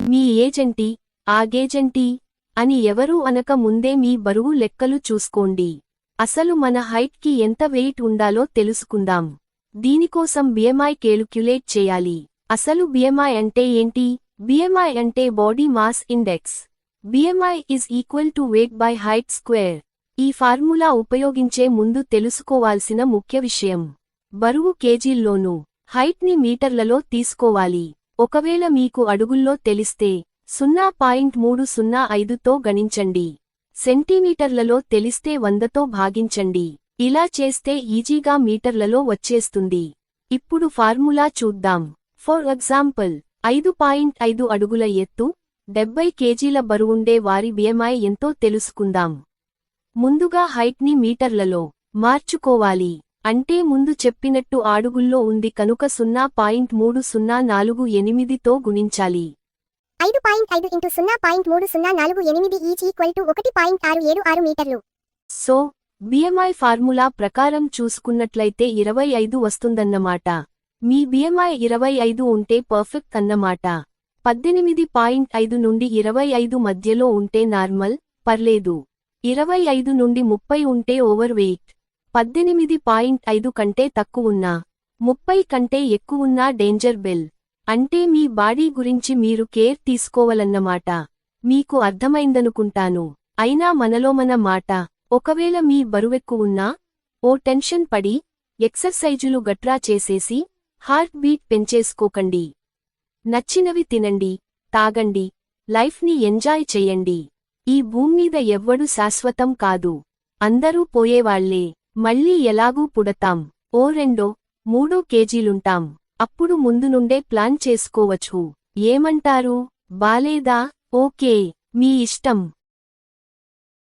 మీ ఏజెంటి ఆ గేజెంటి అని ఎవరూ అనక ముందే మీ బరువు లెక్కలు చూసుకోండి. అసలు మన హైట్కి ఎంత వెయిట్ ఉండాలో తెలుసుకుందాం. దీనికోసం బిఎంఐ క్యాలిక్యులేట్ చేయాలి. అసలు బిఎంఐ అంటే ఏంటి? బిఎంఐ అంటే body mass index. BMI is equal to weight by height square. ఈ ఫార్ములా ఉపయోగించే ముందు తెలుసుకోవాల్సిన ముఖ్య విషయం, బరువు కేజీల్లోనూ హైట్ని మీటర్లలో తీసుకోవాలి. ఒకవేళ మీకు అడుగుల్లో తెలిస్తే 0.305తో గణించండి. సెంటీమీటర్లలో తెలిస్తే 100తో భాగించండి. ఇలా చేస్తే ఈజీగా మీటర్లలో వచ్చేస్తుంది. ఇప్పుడు ఫార్ములా చూద్దాం. ఫర్ ఎగ్జాంపుల్ 5.5 అడుగుల ఎత్తు, 70 కేజీల బరువుండే వారి బిఎంఐ ఎంతో తెలుసుకుందాం. ముందుగా హైట్ని మీటర్లలో మార్చుకోవాలి. అంటే ముందు చెప్పినట్టు అడుగుల్లో ఉంది కనుక 0.3048తో గుణించాలి. 5.5 ఇంటూ 0.3048 ఈచ్ ఈక్వల్ టు 1.676 మీటర్లు. సో బిఎంఐ ఫార్ములా ప్రకారం చూసుకున్నట్లయితే 25 వస్తుందన్నమాట. మీ బిఎంఐ 25 ఉంటే పర్ఫెక్ట్ అన్నమాట. 18.5 నుండి 25 మధ్యలో ఉంటే నార్మల్, పర్లేదు. 25 నుండి 30 ఉంటే ఓవర్ వెయిట్. 18.5 కంటే తక్కువున్నా, 30 కంటే ఎక్కువున్నా డేంజర్ బెల్. అంటే మీ బాడీ గురించి మీరు కేర్ తీసుకోవాలన్నమాట. మీకు అర్థమైందనుకుంటాను. అయినా మనలో మన మాట. ఒకవేళ మీ బరువెక్కువున్నా ఓ టెన్షన్ పడి ఎక్సర్సైజులు గట్రా చేసేసి హార్ట్ బీట్ పెంచేసుకోకండి. నచ్చినవి తినండి, తాగండి, లైఫ్ని ఎంజాయ్ చెయ్యండి. ఈ భూమ్మీద ఎవ్వడు శాశ్వతం కాదు. అందరూ పోయేవాళ్లే. మళ్ళీ ఎలాగూ పుడతాం. ఓ 2-3 కేజీలుంటాం. అప్పుడు ముందు నుండే ప్లాన్ చేసుకోవచ్చు. ఏమంటారు? బాలేదా? ఓకే, మీ ఇష్టం.